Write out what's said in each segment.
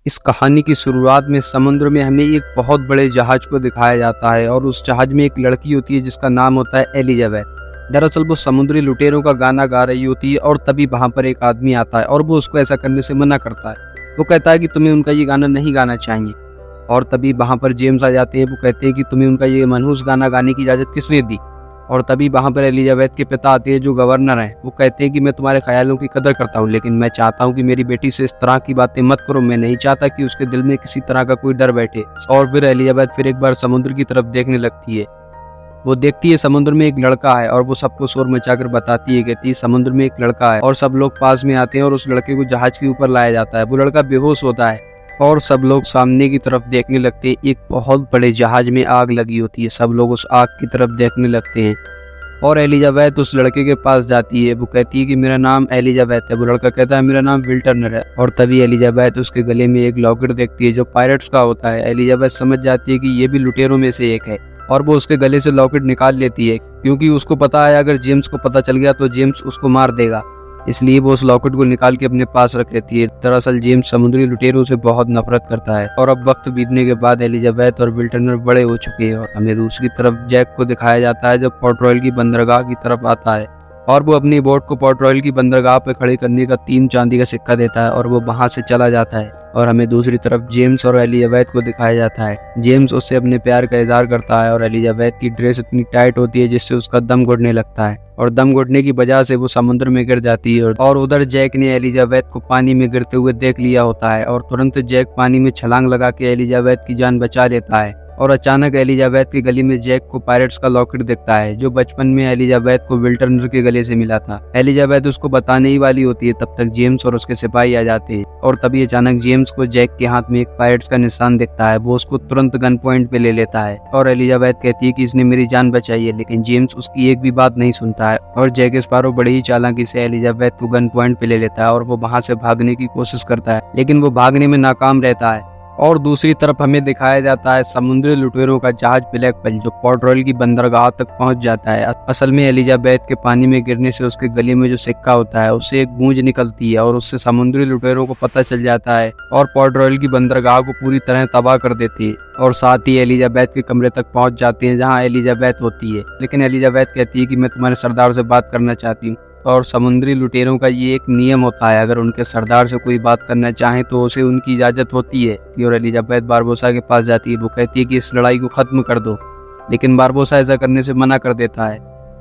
इस कहानी की शुरुआत में समुद्र में हमें एक बहुत बड़े जहाज को दिखाया जाता है और उस जहाज में एक लड़की होती है जिसका नाम होता है एलिजाबेथ। दरअसल वो समुद्री लुटेरों का गाना गा रही होती है और तभी वहां पर एक आदमी आता है और वो उसको ऐसा करने से मना करता है। वो कहता है कि तुम्हें उनका ये गाना नहीं गाना चाहिए। और तभी वहां पर जेम्स आ जाते हैं। वो कहते हैं कि तुम्हें उनका ये मनहूस गाना गाने की इजाजत किसने दी। और तभी वहां पर एलिजाबेथ के पिता आते हैं जो गवर्नर हैं। वो कहते हैं कि मैं तुम्हारे ख्यालों की कदर करता हूँ, लेकिन मैं चाहता हूँ कि मेरी बेटी से इस तरह की बातें मत करो। मैं नहीं चाहता कि उसके दिल में किसी तरह का कोई डर बैठे। और फिर एलिजाबेथ फिर एक बार समुद्र की तरफ देखने लगती है। वो देखती है समुद्र में एक लड़का है और वो सबको शोर मचाकर बताती है, कहती है समुद्र में एक लड़का है। और सब लोग पास में आते हैं और उस लड़के को जहाज के ऊपर लाया जाता है। वो लड़का बेहोश होता है और सब लोग सामने की तरफ देखने लगते हैं। एक बहुत बड़े जहाज में आग लगी होती है। सब लोग उस आग की तरफ देखने लगते हैं और एलिजाबेथ उस लड़के के पास जाती है। वो कहती है कि मेरा नाम एलिजाबेथ है। वो लड़का कहता है मेरा नाम विल टर्नर है। और तभी एलिजाबेथ उसके गले में एक लॉकेट देखती है जो पायरेट्स का होता है। एलिजाबेथ समझ जाती है कि ये भी लुटेरों में से एक है और वो उसके गले से लॉकेट निकाल लेती है, क्योंकि उसको पता है अगर जेम्स को पता चल गया तो जेम्स उसको मार देगा। इसलिए वो उस लॉकेट को निकाल के अपने पास रख लेती है। दरअसल जेम्स समुद्री लुटेरों से बहुत नफरत करता है। और अब वक्त बीतने के बाद एलिजाबेथ और विल टर्नर बड़े हो चुके हैं और हमें दूसरी तरफ जैक को दिखाया जाता है जो पोर्ट रॉयल की बंदरगाह की तरफ आता है और वो अपनी बोट को पोर्ट रॉयल की बंदरगाह पे खड़े करने का 3 चांदी का सिक्का देता है और वो वहां से चला जाता है। और हमें दूसरी तरफ जेम्स और एलिजाबेथ को दिखाया जाता है। जेम्स उससे अपने प्यार का इजहार करता है और एलिजाबेथ की ड्रेस इतनी टाइट होती है जिससे उसका दम घुटने लगता है और दम घुटने की वजह से वो समुद्र में गिर जाती है। और उधर जैक ने एलिजाबेथ को पानी में गिरते हुए देख लिया होता है और तुरंत जैक पानी में छलांग लगा के एलिजाबेथ की जान बचा लेता है। और अचानक एलिजाबेथ के गले में जैक को पायरेट्स का लॉकेट दिखता है जो बचपन में एलिजाबेथ को विल टर्नर के गले से मिला था। एलिजाबेथ उसको बताने ही वाली होती है, तब तक जेम्स और उसके सिपाही आ जाते हैं और तभी अचानक जेम्स को जैक के हाथ में एक पायरेट्स का निशान दिखता है। वो उसको तुरंत गन पॉइंट पे ले लेता है और एलिजाबेथ कहती है कि इसने मेरी जान बचाई है, लेकिन जेम्स उसकी एक भी बात नहीं सुनता है। और जैक स्पैरो बड़े ही चालाकी से एलिजाबेथ को गन पॉइंट पे ले लेता है और वो वहां से भागने की कोशिश करता है, लेकिन वो भागने में नाकाम रहता है। और दूसरी तरफ हमें दिखाया जाता है समुद्री लुटेरों का जहाज ब्लैक पर्ल जो पोर्ट रॉयल की बंदरगाह तक पहुंच जाता है। असल में एलिजाबेथ के पानी में गिरने से उसके गले में जो सिक्का होता है उससे एक गूंज निकलती है और उससे समुद्री लुटेरों को पता चल जाता है और पोर्ट रॉयल की बंदरगाह को पूरी तरह तबाह कर देती है। और साथ ही एलिजाबेथ के कमरे तक पहुंच जाते हैं जहां एलिजाबेथ होती है, लेकिन एलिजाबेथ कहती है कि मैं तुम्हारे सरदार से बात करना चाहती हूँ। और समुद्री लुटेरों का ये एक नियम होता है, अगर उनके सरदार से कोई बात करना चाहे तो उसे उनकी इजाजत होती है। और एलिजाबेथ बारबोसा के पास जाती है। वो कहती है कि इस लड़ाई को खत्म कर दो, लेकिन बारबोसा ऐसा करने से मना कर देता है।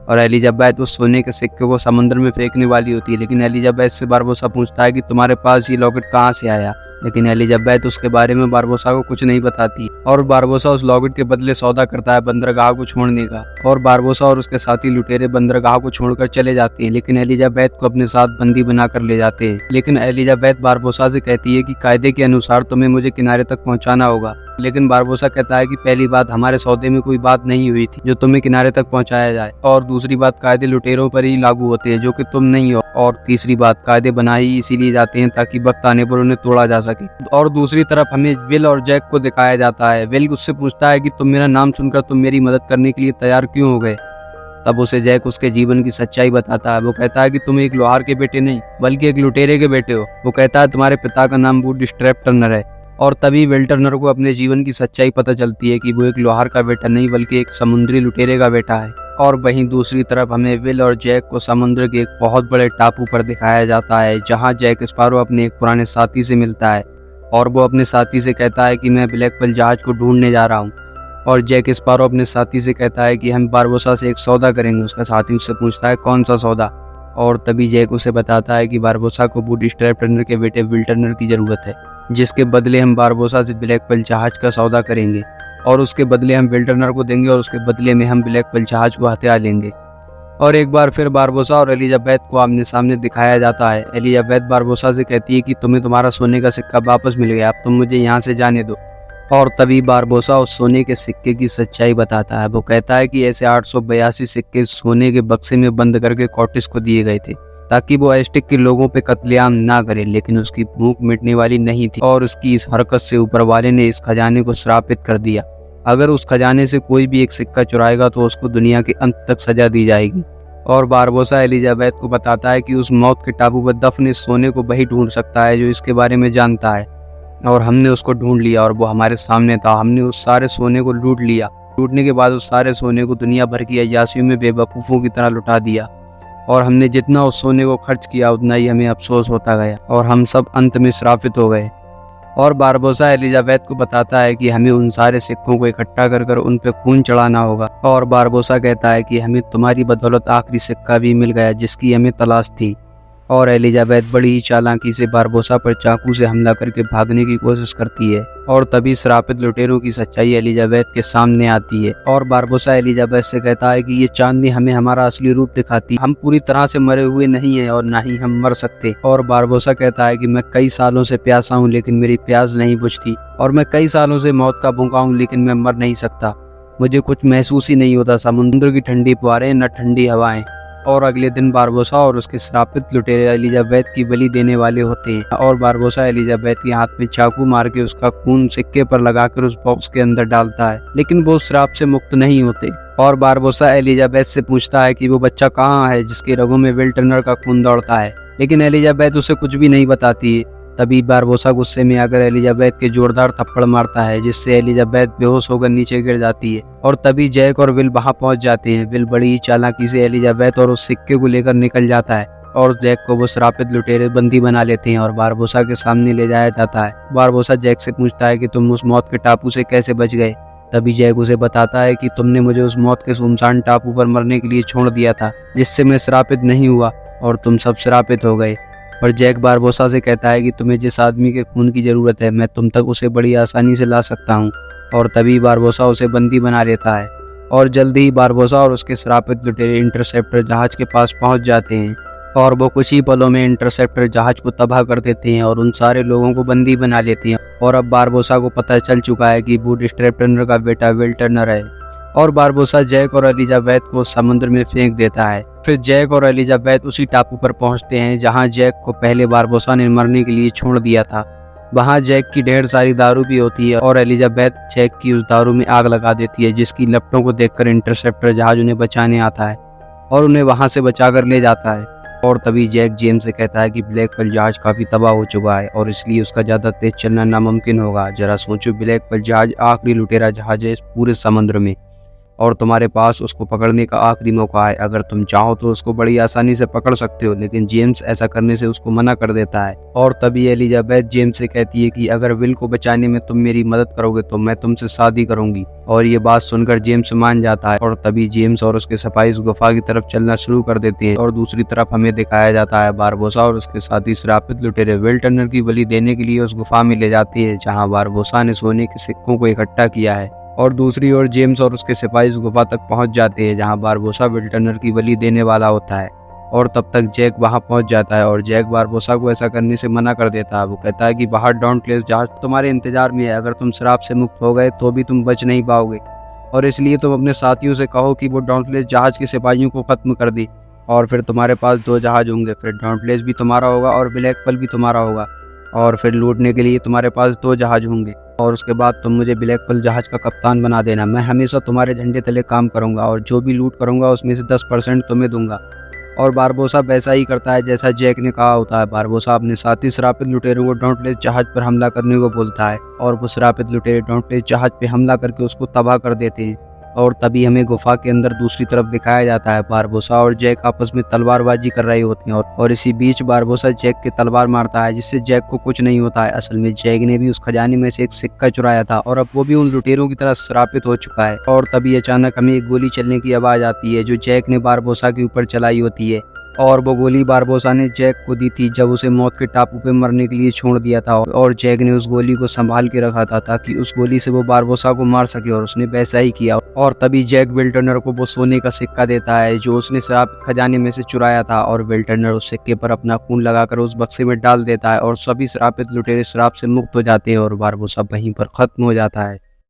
और एलिजाबेथ उस सोने के सिक्के को समुद्र में फेंकने वाली होती है, लेकिन एलिजाबेथ से बारबोसा पूछता है कि तुम्हारे पास ये लॉकेट कहाँ से आया। लेकिन एलिजाबेथ उसके बारे में बारबोसा को कुछ नहीं बताती और बारबोसा उस लॉकेट के बदले सौदा करता है बंदरगाह को छोड़ने का। और बारबोसा और उसके साथी लुटेरे बंदरगाह को छोड़कर चले जाते हैं, लेकिन एलिजाबेथ को अपने साथ बंदी बनाकर ले जाते हैं। लेकिन एलिजाबेथ बारबोसा से कहती है कि कायदे के अनुसार तुम्हें मुझे किनारे तक पहुंचाना होगा। लेकिन बारबोसा कहता है कि पहली बात, हमारे सौदे में कोई बात नहीं हुई थी जो तुम्हें किनारे तक पहुंचाया जाए, और दूसरी बात, कायदे लुटेरों पर ही लागू होते हैं जो कि तुम नहीं हो, और तीसरी बात, कायदे बनाए ही इसीलिए जाते हैं ताकि वक्त आने पर उन्हें तोड़ा जा सके। और दूसरी तरफ हमें विल और जैक को दिखाया जाता है। विल उससे पूछता है कि तुम मेरा नाम सुनकर तुम मेरी मदद करने के लिए तैयार क्यों हो गए। तब उसे जैक उसके जीवन की सच्चाई बताता है। वो कहता है कि तुम एक लोहार के बेटे नहीं बल्कि एक लुटेरे के बेटे हो। वो कहता है तुम्हारे पिता का नाम बूटस्ट्रैप टर्नर है। और तभी विल टर्नर को अपने जीवन की सच्चाई पता चलती है कि वो एक लोहार का बेटा नहीं बल्कि एक समुद्री लुटेरे का बेटा है। और वहीं दूसरी तरफ हमें विल और जैक को समुद्र के एक बहुत बड़े टापू पर दिखाया जाता है जहां जैक स्पैरो अपने एक पुराने साथी से मिलता है और वो अपने साथी से कहता है कि मैं ब्लैक पर्ल जहाज को ढूंढने जा रहा हूँ। और जैक स्पैरो अपने साथी से कहता है कि हम बारबोसा से एक सौदा करेंगे। उसका साथी उससे पूछता है कौन सा सौदा। और तभी जैक उसे बताता है कि बारबोसा को बूटस्ट्रैप टर्नर के बेटे विल टर्नर की जरूरत है, जिसके बदले हम बारबोसा से ब्लैक पर्ल जहाज का सौदा करेंगे और उसके बदले हम विल टर्नर को देंगे और उसके बदले में हम ब्लैक पर्ल जहाज को हथिया लेंगे। और एक बार फिर बारबोसा और एलिजाबेथ को आमने सामने दिखाया जाता है। एलिजाबेथ बारबोसा से कहती है कि तुम्हें तुम्हारा सोने का सिक्का वापस मिल गया, अब तुम मुझे यहाँ से जाने दो। और तभी बारबोसा उस सोने के सिक्के की सच्चाई बताता है। वो कहता है कि ऐसे 882 सिक्के सोने के बक्से में बंद करके कॉर्टिस को दिए गए थे ताकि वो एस्टिक के लोगों पे कत्लेआम ना करे, लेकिन उसकी भूख मिटने वाली नहीं थी और उसकी इस हरकत से ऊपर वाले ने इस खजाने को श्रापित कर दिया। अगर उस खजाने से कोई भी एक सिक्का चुराएगा तो उसको दुनिया के अंत तक सजा दी जाएगी। और बारबोसा एलिजाबेथ को बताता है कि उस मौत के टापू पर दफन इस सोने को वही ढूंढ सकता है जो इसके बारे में जानता है। और हमने उसको ढूंढ लिया और वो हमारे सामने था। हमने उस सारे सोने को लूट लिया। लूटने के बाद उस सारे सोने को दुनिया भर की अय्यासियों में बेवकूफ़ों की तरह लुटा दिया और हमने जितना उस सोने को खर्च किया उतना ही हमें अफसोस होता गया और हम सब अंत में श्रापित हो गए। और बारबोसा एलिजाबेथ को बताता है कि हमें उन सारे सिक्कों को इकट्ठा कर कर उन पे खून चढ़ाना होगा। और बारबोसा कहता है कि हमें तुम्हारी बदौलत आखिरी सिक्का भी मिल गया जिसकी हमें तलाश थी। और एलिजाबेथ बड़ी ही चालाकी से बारबोसा पर चाकू से हमला करके भागने की कोशिश करती है और तभी श्रापित लुटेरों की सच्चाई एलिजाबेथ के सामने आती है। और बारबोसा एलिजाबेथ से कहता है कि ये चांदनी हमें हमारा असली रूप दिखाती है। हम पूरी तरह से मरे हुए नहीं है और ना ही हम मर सकते। और बारबोसा कहता है कि मैं कई सालों से प्यासा हूँ लेकिन मेरी प्यास नहीं बुझती और मैं कई सालों से मौत का भूखा हूँ लेकिन मैं मर नहीं सकता। मुझे कुछ महसूस ही नहीं होता। समुद्र की ठंडी फुहारें न ठंडी हवाएं। और अगले दिन बारबोसा और उसके श्रापित लुटेरे एलिजाबेथ की बलि देने वाले होते हैं और बारबोसा एलिजाबेथ के हाथ में चाकू मार के उसका खून सिक्के पर लगाकर उस बॉक्स के अंदर डालता है, लेकिन वो श्राप से मुक्त नहीं होते। और बारबोसा एलिजाबेथ से पूछता है कि वो बच्चा कहाँ है जिसके रगों में विल टर्नर का खून दौड़ता है, लेकिन एलिजाबेथ उसे कुछ भी नहीं बताती है। तभी बारबोसा गुस्से में आकर एलिजाबेथ के जोरदार थप्पड़ मारता है जिससे एलिजाबेथ बेहोश होकर नीचे गिर जाती है। और तभी जैक और विल वहां पहुंच जाते हैं। विल बड़ी ही चालाकी से एलिजाबेथ और उस सिक्के को लेकर निकल जाता है और जैक को वो श्रापित लुटेरे बंदी बना लेते हैं और बारबोसा के सामने ले जाया जाता है। बारबोसा जैक से पूछता है कि तुम उस मौत के टापू से कैसे बच गए। तभी जैक उसे बताता है कि तुमने मुझे उस मौत के सुनसान टापू पर मरने के लिए छोड़ दिया था जिससे मैं श्रापित नहीं हुआ और तुम सब श्रापित हो गए। और जैक बारबोसा से कहता है कि तुम्हें जिस आदमी के खून की जरूरत है मैं तुम तक उसे बड़ी आसानी से ला सकता हूँ। और तभी बारबोसा उसे बंदी बना लेता है और जल्दी ही बारबोसा और उसके श्रापित लुटेरे इंटरसेप्टर जहाज के पास पहुंच जाते हैं और वो कुछ ही पलों में इंटरसेप्टर जहाज को तबाह कर देते हैं और उन सारे लोगों को बंदी बना लेते हैं। और अब बारबोसा को पता चल चुका है कि वो स्ट्रैप टर्नर का बेटा विल टर्नर है। और बारबोसा जैक और एलिजाबेथ को समुद्र में फेंक देता है। फिर जैक और एलिजाबेथ उसी टापू पर पहुंचते हैं जहां जैक को पहले बारबोसा ने मरने के लिए छोड़ दिया था। वहां जैक की ढेर सारी दारू भी होती है और एलिजाबेथ जैक की उस दारू में आग लगा देती है जिसकी लपटों को देखकर इंटरसेप्टर जहाज उन्हें बचाने आता है और उन्हें वहां से बचाकर ले जाता है। और तभी जैक जेम्स से कहता है कि ब्लैक पर्ल जहाज काफी तबाह हो चुका है और इसलिए उसका ज्यादा तेज चलना नामुमकिन होगा। जरा सोचो, ब्लैक पर्ल जहाज आखिरी लुटेरा जहाज है इस पूरे समुद्र में और तुम्हारे पास उसको पकड़ने का आखिरी मौका है। अगर तुम चाहो तो उसको बड़ी आसानी से पकड़ सकते हो, लेकिन जेम्स ऐसा करने से उसको मना कर देता है। और तभी एलिजाबेथ जेम्स से कहती है कि अगर विल को बचाने में तुम मेरी मदद करोगे तो मैं तुमसे शादी करूंगी। और ये बात सुनकर जेम्स मान जाता है और तभी जेम्स और उसके सिपाही उस गुफा की तरफ चलना शुरू कर देते हैं। और दूसरी तरफ हमें दिखाया जाता है बारबोसा और उसके साथी श्रापित लुटेरे विल टर्नर की बलि देने के लिए उस गुफा में ले जाते हैं जहाँ बारबोसा ने सोने के सिक्कों को इकट्ठा किया है। और दूसरी ओर जेम्स और उसके सिपाही उस गुफा तक पहुंच जाते हैं जहां बारबोसा विल टर्नर की बलि देने वाला होता है। और तब तक जैक वहां पहुंच जाता है और जैक बारबोसा को ऐसा करने से मना कर देता है। वो कहता है कि बाहर डॉन्टलेस जहाज तुम्हारे इंतजार में है, अगर तुम श्राप से मुक्त हो गए तो भी तुम बच नहीं पाओगे और इसलिए तुम अपने साथियों से कहो कि वो डॉन्टलेस जहाज के सिपाहियों को खत्म कर दे और फिर तुम्हारे पास 2 जहाज होंगे। फिर डॉन्टलेस भी तुम्हारा होगा और ब्लैक पर्ल भी तुम्हारा होगा और फिर लूटने के लिए तुम्हारे पास 2 जहाज होंगे और उसके बाद तुम मुझे ब्लैक पर्ल जहाज का कप्तान बना देना। मैं हमेशा तुम्हारे झंडे तले काम करूंगा और जो भी लूट करूंगा उसमें से 10% तुम्हें दूंगा। और बारबोसा वैसा ही करता है जैसा जैक ने कहा होता है। बारबोसा अपने साथी श्रापित लुटेरों को डॉन्टलेस जहाज पर हमला करने को बोलता है और वो श्रापित लुटेरे डॉन्टलेस जहाज पे हमला करके उसको तबाह कर देते हैं। और तभी हमें गुफा के अंदर दूसरी तरफ दिखाया जाता है। बारबोसा और जैक आपस में तलवारबाजी कर रहे होते हैं और इसी बीच बारबोसा जैक के तलवार मारता है जिससे जैक को कुछ नहीं होता है। असल में जैक ने भी उस खजाने में से एक सिक्का चुराया था और अब वो भी उन लुटेरों की तरह श्रापित हो चुका है। और तभी अचानक हमें एक गोली चलने की आवाज आती है जो जैक ने बारबोसा के ऊपर चलाई होती है और वो गोली बारबोसा ने जैक को दी थी जब उसे मौत के टापू पे मरने के लिए छोड़ दिया था। और जैक ने उस गोली को संभाल के रखा था ताकि उस गोली से वो बारबोसा को मार सके और उसने वैसा ही किया। और तभी जैक विल टर्नर को वो सोने का सिक्का देता है जो उसने श्राप खजाने में से चुराया था और विल टर्नर उस सिक्के पर अपना खून लगाकर उस बक्से में डाल देता है और सभी श्रापित लुटेरे श्राप से मुक्त हो जाते हैं और बारबोसा वहीं पर खत्म हो जाता है।